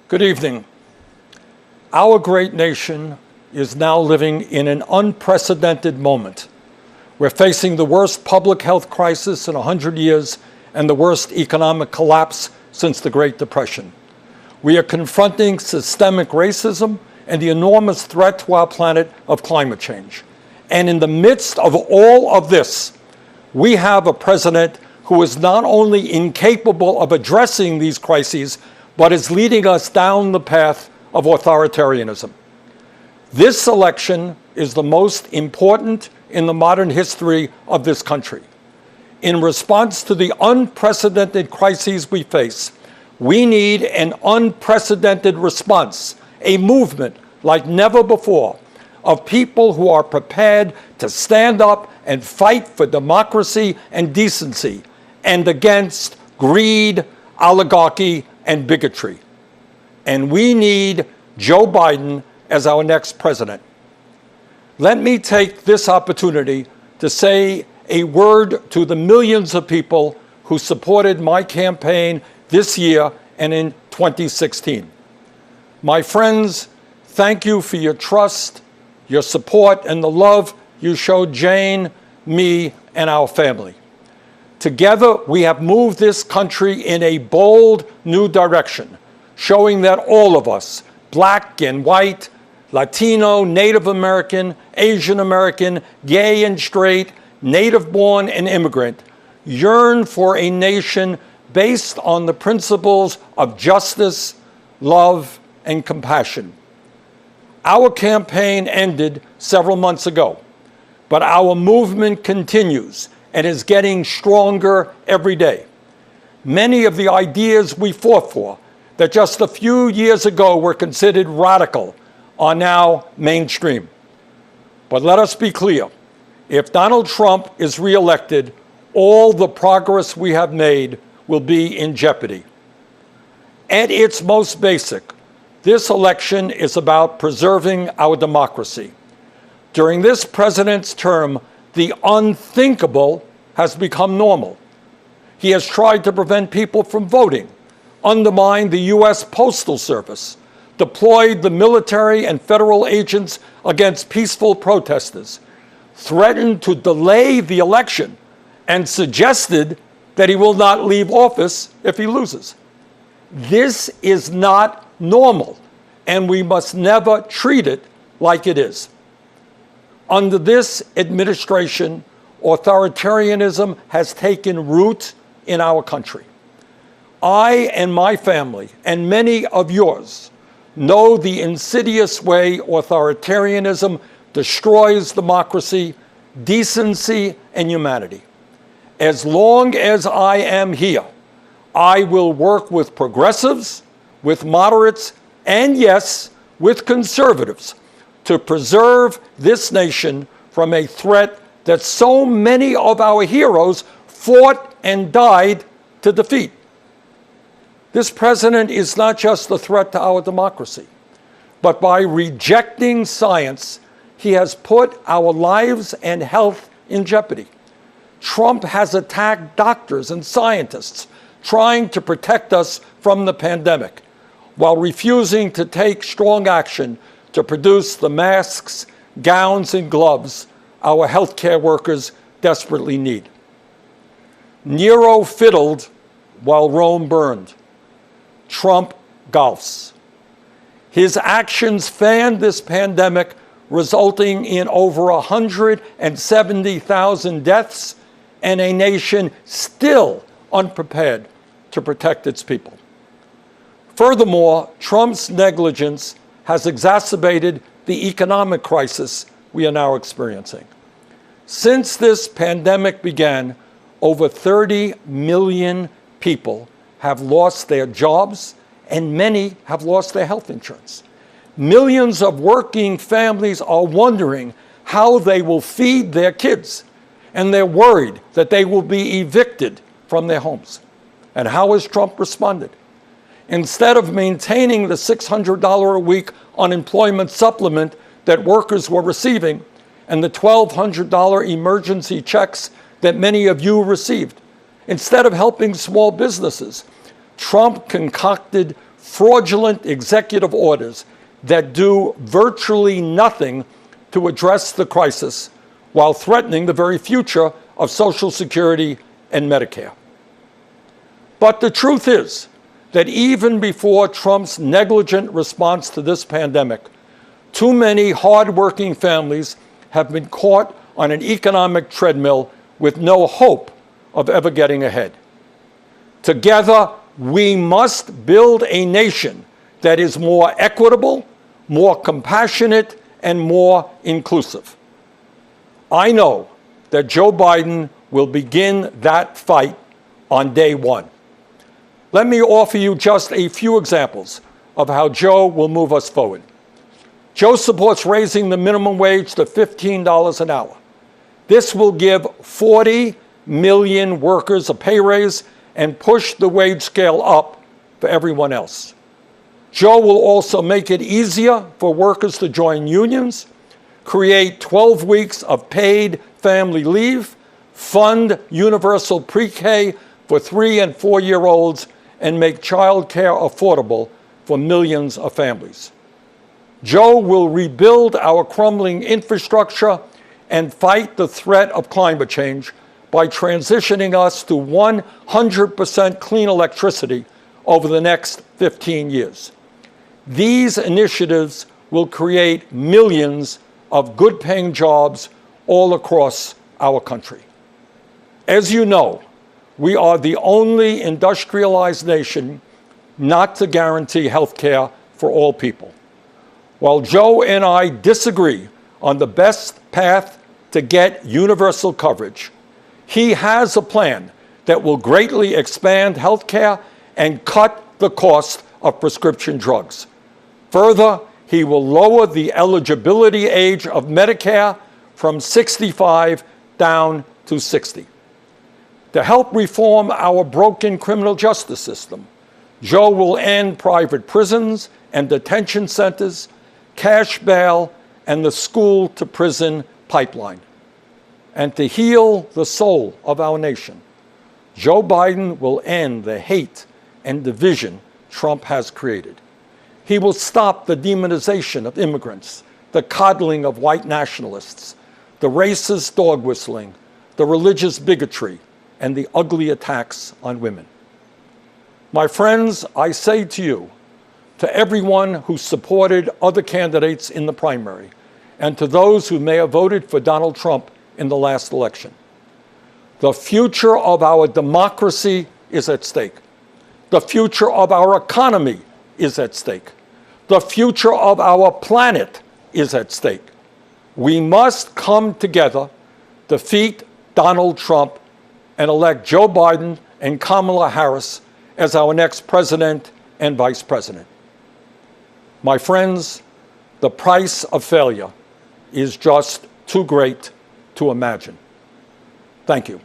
Good evening. Our great nation is now living in an unprecedented moment. We're facing the worst public health crisis in 100 years and the worst economic collapse since the Great Depression. We are confronting systemic racism and the enormous threat to our planet of climate change. And in the midst of all of this, we have a president who is not only incapable of addressing these crises, but is leading us down the path of authoritarianism. This election is the most important in the modern history of this country. In response to the unprecedented crises we face, we need an unprecedented response, a movement like never before, of people who are prepared to stand up and fight for democracy and decency and against greed, oligarchy, and bigotry. And we need Joe Biden as our next president. Let me take this opportunity to say a word to the millions of people who supported my campaign this year and in 2016. My friends, thank you for your trust, your support, and the love you showed Jane, me, and our family. Together, we have moved this country in a bold new direction, showing that all of us, black and white, Latino, Native American, Asian American, gay and straight, native-born and immigrant, yearn for a nation based on the principles of justice, love, and compassion. Our campaign ended several months ago, but our movement continues and is getting stronger every day. Many of the ideas we fought for that just a few years ago were considered radical are now mainstream. But let us be clear, if Donald Trump is reelected, all the progress we have made will be in jeopardy. At its most basic, this election is about preserving our democracy. During this president's term, the unthinkable has become normal. He has tried to prevent people from voting, undermined the U.S. Postal Service, deployed the military and federal agents against peaceful protesters, threatened to delay the election, and suggested that he will not leave office if he loses. This is not normal, and we must never treat it like it is. Under this administration, authoritarianism has taken root in our country. I and my family, and many of yours, know the insidious way authoritarianism destroys democracy, decency, and humanity. As long as I am here, I will work with progressives, with moderates, and yes, with conservatives to preserve this nation from a threat that so many of our heroes fought and died to defeat. This president is not just a threat to our democracy, but by rejecting science, he has put our lives and health in jeopardy. Trump has attacked doctors and scientists trying to protect us from the pandemic, while refusing to take strong action to produce the masks, gowns, and gloves our healthcare workers desperately need. Nero fiddled while Rome burned. Trump golfs. His actions fanned this pandemic, resulting in over 170,000 deaths and a nation still unprepared to protect its people. Furthermore, Trump's negligence has exacerbated the economic crisis we are now experiencing. Since this pandemic began, over 30 million people have lost their jobs, and many have lost their health insurance. Millions of working families are wondering how they will feed their kids, and they're worried that they will be evicted from their homes. And how has Trump responded? Instead of maintaining the $600 a week unemployment supplement that workers were receiving and the $1,200 emergency checks that many of you received, instead of helping small businesses, Trump concocted fraudulent executive orders that do virtually nothing to address the crisis while threatening the very future of Social Security and Medicare. But the truth is that even before Trump's negligent response to this pandemic, too many hardworking families have been caught on an economic treadmill with no hope of ever getting ahead. Together, we must build a nation that is more equitable, more compassionate, and more inclusive. I know that Joe Biden will begin that fight on day one. Let me offer you just a few examples of how Joe will move us forward. Joe supports raising the minimum wage to $15 an hour. This will give 40 million workers a pay raise and push the wage scale up for everyone else. Joe will also make it easier for workers to join unions, create 12 weeks of paid family leave, fund universal pre-K for 3- and 4-year-olds, and make child care affordable for millions of families. Joe will rebuild our crumbling infrastructure and fight the threat of climate change by transitioning us to 100% clean electricity over the next 15 years. These initiatives will create millions of good-paying jobs all across our country. As you know, we are the only industrialized nation not to guarantee health care for all people. While Joe and I disagree on the best path to get universal coverage, he has a plan that will greatly expand health care and cut the cost of prescription drugs. Further, he will lower the eligibility age of Medicare from 65 down to 60. To help reform our broken criminal justice system, Joe will end private prisons and detention centers, cash bail, and the school-to-prison pipeline. And to heal the soul of our nation, Joe Biden will end the hate and division Trump has created. He will stop the demonization of immigrants, the coddling of white nationalists, the racist dog whistling, the religious bigotry, and the ugly attacks on women. My friends, I say to you, to everyone who supported other candidates in the primary, and to those who may have voted for Donald Trump in the last election, the future of our democracy is at stake. The future of our economy is at stake. The future of our planet is at stake. We must come together, defeat Donald Trump, and elect Joe Biden and Kamala Harris as our next president and vice president. My friends, the price of failure is just too great to imagine. Thank you.